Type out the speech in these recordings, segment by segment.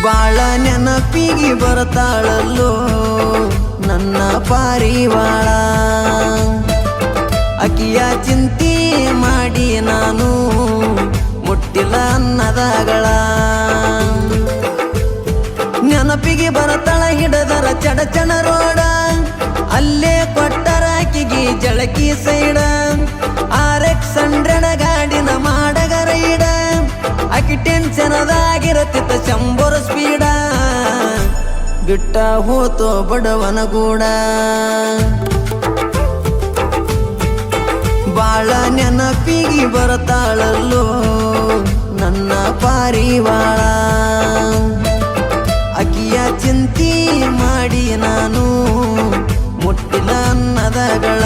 ಬಾಳ ನೆನಪಿಗೆ ಬರ್ತಾಳಲ್ಲೋ ನನ್ನ ಪಾರಿವಾಳ. ಅಕಿಯ ಚಿಂತೆ ಮಾಡಿ ನಾನು ಮುಟ್ಟಿಲ್ಲ ಅನ್ನದಾಗಳ. ನೆನಪಿಗೆ ಬರತಾಳ ಹಿಡದರ ಚಡಚಣ ರೋಡ, ಅಲ್ಲೇ ಕೊಟ್ಟರ ಆಕಿಗೆ ಜಳಕಿ ಸೈಡ. RX100 ಗಾಡಿನ ಮಾಡಗ ರೈಡ, ಆಕಿ ಟೆನ್ಷನದಾಗಿರತ್ತಿತ್ತ 100 ಸ್ಪೀಡ. ಬಿಟ್ಟ ಹೋತೋ ಬಡವನ ಗೂಡ. ಬಾಳ ನೆನಪಿಗೆ ಬರ್ತಾಳಲ್ಲೋ ನನ್ನ ಪಾರಿವಾಳ. ಅಕಿಯ ಚಿಂತೆ ಮಾಡಿ ನಾನು ಮುಟ್ಟಿಲ್ಲ ಅನ್ನದಗಳ.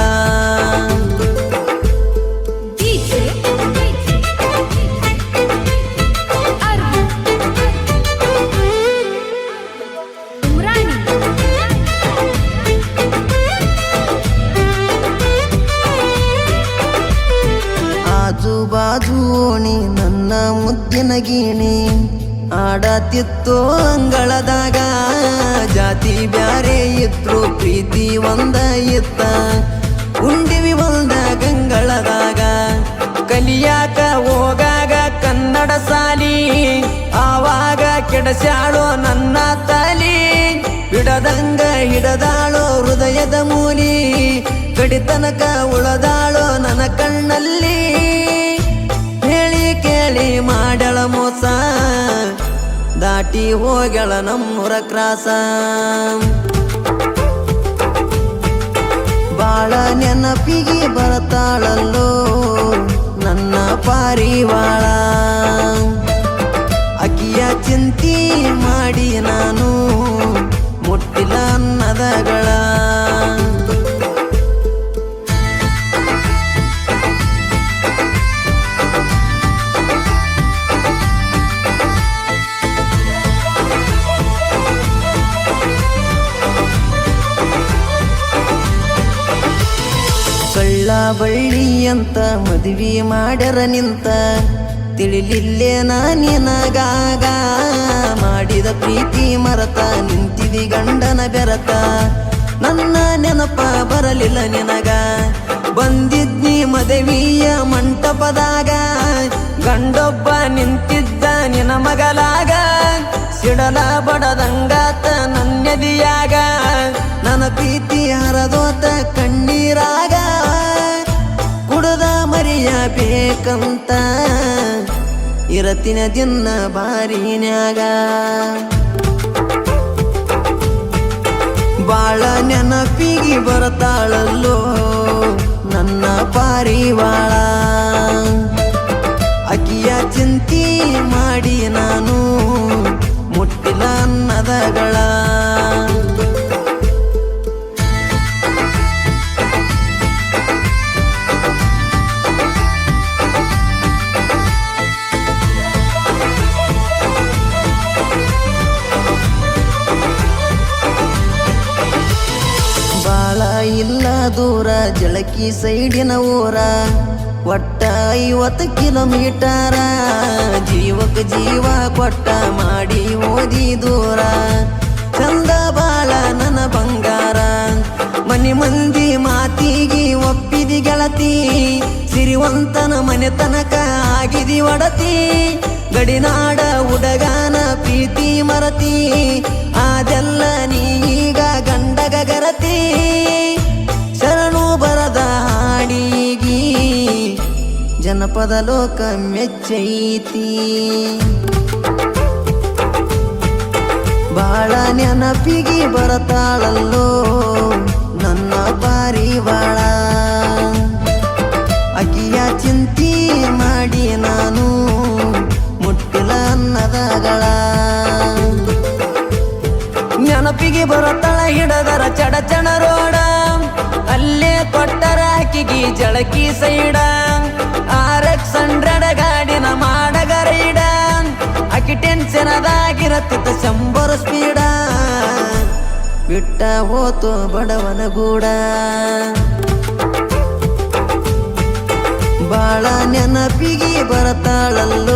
ಆಜು ಬಾಜು ಓಣಿ ನನ್ನ ಮುದ್ದಿನ ಗೀಣಿ, ಆಡತಿತ್ತೋ ಅಂಗಳದಾಗ. ಜಾತಿ ಬ್ಯಾರೆ ಇದ್ರು ಪ್ರೀತಿ ಒಂದ ಇತ್ತ, ಉಂಡಿವಿ ಒಂದ ಗಂಗಳದಾಗ. ಕಲಿಯಾಕ ಹೋಗಾಗ ಕನ್ನಡ ಸಾಲಿ, ಆವಾಗ ಕೆಡಸ್ಯಾಳೋ ನನ್ನ ತಾಲಿ. ಬಿಡದಂಗ ಹಿಡದಾಳೋ ಹೃದಯದ ಮೂಲಿ, ಕಡಿತನಕ ಉಳದಾಳೋ ನನ್ನ ಕಣ್ಣಲ್ಲಿ. ಹೇಳಿ ಕೇಳಿ ಮಾಡಳ ಮೋಸ, ದಾಟಿ ಹೋಗಳ ನಮ್ಮೂರ ಕ್ರಾಸ. ಬಾಳ ನೆನಪಿಗೆ ಬರ್ತಾಳಲ್ಲೋ ನನ್ನ ಪಾರಿವಾಳ. ಅಕಿಯ ಚಿಂತೆ ಮಾಡಿ ನಾನು ಮುಟ್ಟಿಲ್ಲ ಅನ್ನದಗಳ. ಕಳ್ಳ ಬಳ್ಳಿ ಅಂತ ಮದುವೆ ಮಾಡ್ಯಾರ ನಿಂತ, ತಿಳಿಲಿಲ್ಲೇ ನಿನಗಾಗ. ಮಾಡಿದ ಪ್ರೀತಿ ಮರತ ನಿಂತಿದಿ ಗಂಡನ ಬೆರತ, ನನ್ನ ನೆನಪ ಬರಲಿಲ್ಲ ನಿನಗ. ಬಂದಿದ್ನಿ ಮದುವೆಯ ಮಂಟಪದಾಗ, ಗಂಡೊಬ್ಬ ನಿಂತಿದ್ದ ನಿನ ಮಗಲಾಗ. ಸಿಡಲ ಬಡದಂಗಾತ ನನ್ಯದಿಯಾಗ, ನನ್ನ ಪ್ರೀತಿ ಹರದೋತ ಕಣ್ಣೀರಾಗ. ಕುಡದ ಮರಿಯಬೇಕಂತ ಇರತಿನ ದಿನ ಬಾರಿನ್ಯಾಗ. ಬಾಳ ನೆನಪಿಗೆ ಬರ್ತಾಳಲ್ಲೋ ನನ್ನ ಪಾರಿವಾಳ. ಅಕಿಯ ಚಿಂತೆ ಮಾಡಿ ನಾನು ಮುಟ್ಟಿಲ್ಲ ಅನ್ನದಗಳ. ಬಾಳ ಇಲ್ಲ ದೂರ ಜಳಕಿ ಸೈಡಿನ ಊರ, ಒಟ್ಟ 50 ಕಿಲೋಮೀಟರ. ಜೀವಕ್ಕೆ ಜೀವ ಕೊಟ್ಟ ಮಾಡಿ ಓದಿ ದೂರ, ಚಂದ ಬಾಳ ನನ್ನ ಬಂಗಾರ. ಮನೆ ಮಂದಿ ಮಾತಿಗೆ ಒಪ್ಪಿದಿ ಗೆಳತಿ, ಸಿರಿವಂತನ ಮನೆ ತನಕ ಆಗಿದಿ ಒಡತಿ. ಗಡಿನಾಡ ಹುಡುಗನ ಪ್ರೀತಿ ಮರತಿ, ಅದೆಲ್ಲ ನೀಗ ಗಂಡಗ ಗರತಿ. ಶರಣು ಬರದ ಹಾಡಿಗಿ ಜನಪದ ಲೋಕ ಮೆಚ್ಚೈತಿ. ಬಾಳ ನೆನಪಿಗೆ ಬರ್ತಾಳಲ್ಲೋ ನನ್ನ ಪಾರಿವಾಳ. ಅಕಿಯ ಚಿಂತೆ ಮಾಡಿ ನಾನು ಮುಟ್ಟಿಲ್ಲ ಅನ್ನದಗಳ. ನೆನಪಿಗೆ ಬರುತ್ತಾಳ ಹಿಡದರ ಚಡಚಣ ರೋಡ, ಅಲ್ಲೇ ಕೊಟ್ಟರ ಆಕಿಗೆ ಜಳಕಿ ಸೈಡ. RX100 ಗಾಡಿನ ಮಾಡಗ ರೈಡ, ಆಕಿ ಟೆನ್ಷನದಾಗಿರತ್ತಿತ್ತ 100 ಸ್ಪೀಡ. ಬಿಟ್ಟ ಹೋತು ಬಡವನ ಗೂಡ. ಬಾಳ ನೆನಪಿಗೆ ಬರ್ತಾಳಲ್ಲೋ